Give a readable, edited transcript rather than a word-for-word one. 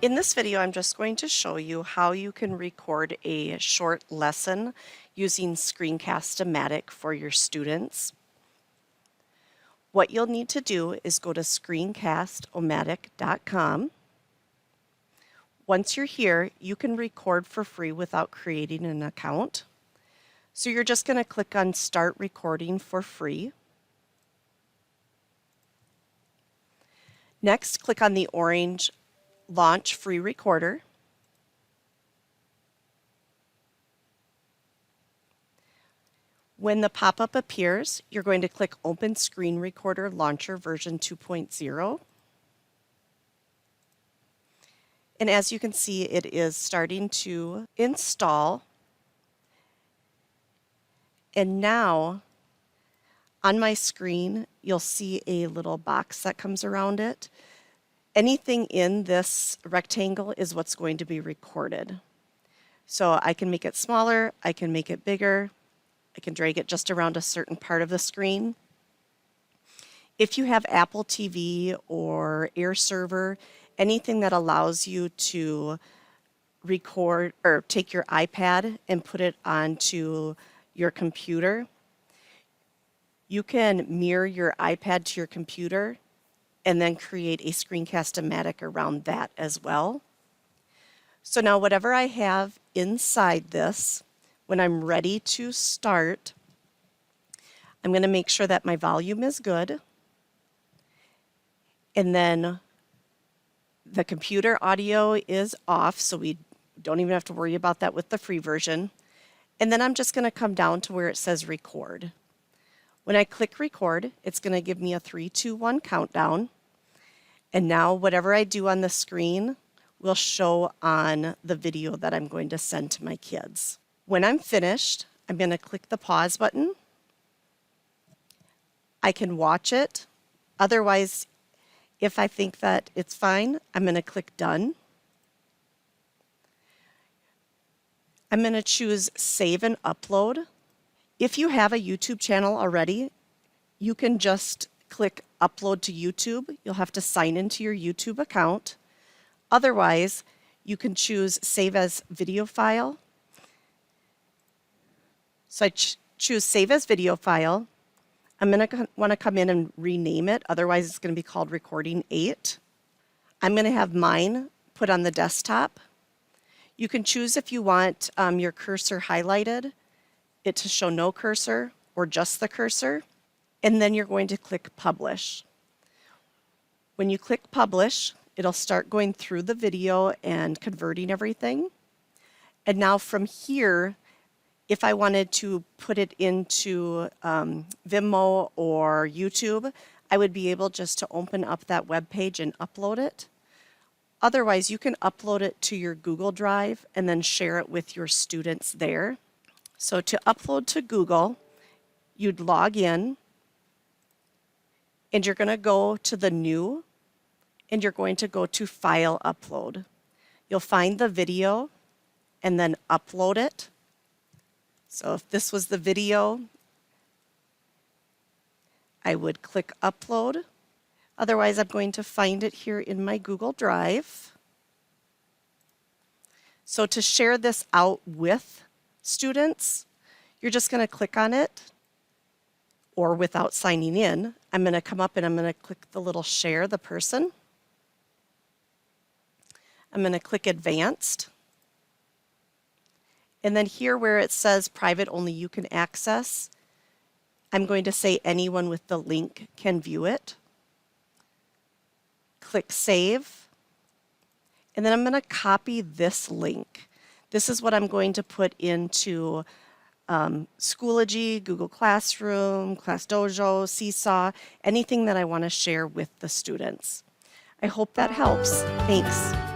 In this video, I'm just going to show you how you can record a short lesson using Screencast for your students. What you'll need to do is go to screencastomatic.com. Once you're here, you can record for free without creating an account. So you're just going to click on Start Recording for Free. Next, click on the orange Launch Free Recorder. When the pop-up appears, you're going to click Open Screen Recorder Launcher version 2.0. And as you can see, it is starting to install. And now, on my screen, you'll see a little box that comes around it. Anything in this rectangle is what's going to be recorded. So I can make it smaller, I can make it bigger, I can drag it just around a certain part of the screen. If you have Apple TV or Air Server, anything that allows you to record or take your iPad and put it onto your computer, you can mirror your iPad to your computer and then create a Screencast-O-Matic around that as well. So now whatever I have inside this, when I'm ready to start, I'm going to make sure that my volume is good. And then the computer audio is off, so we don't even have to worry about that with the free version. And then I'm just going to come down to where it says record. When I click record, it's going to give me a 3, 2, 1 countdown. And now whatever I do on the screen will show on the video that I'm going to send to my kids. When I'm finished, I'm going to click the pause button. I can watch it. Otherwise, if I think that it's fine, I'm going to click done. I'm going to choose save and upload. If you have a YouTube channel already, you can just click upload to YouTube. You'll have to sign into your YouTube account. Otherwise, you can choose save as video file. So I choose save as video file. I'm going to want to come in and rename it. Otherwise, it's going to be called recording 8. I'm going to have mine put on the desktop. You can choose if you want your cursor highlighted, it to show no cursor or just the cursor, and then you're going to click publish. When you click publish, it'll start going through the video and converting everything. And now from here, if I wanted to put it into Vimeo or YouTube, I would be able just to open up that web page and upload it. Otherwise, you can upload it to your Google Drive and then share it with your students there. So to upload to Google, you'd log in, and you're going to go to the new, and you're going to go to File Upload. You'll find the video and then upload it. So if this was the video, I would click Upload. Otherwise, I'm going to find it here in my Google Drive. So to share this out with students, you're just going to click on it, or without signing in, I'm going to come up and I'm going to click the little share the person. I'm going to click advanced. And then here where it says private only you can access, I'm going to say anyone with the link can view it. Click save. And then I'm going to copy this link. This is what I'm going to put into Schoology, Google Classroom, ClassDojo, Seesaw, anything that I want to share with the students. I hope that helps. Thanks.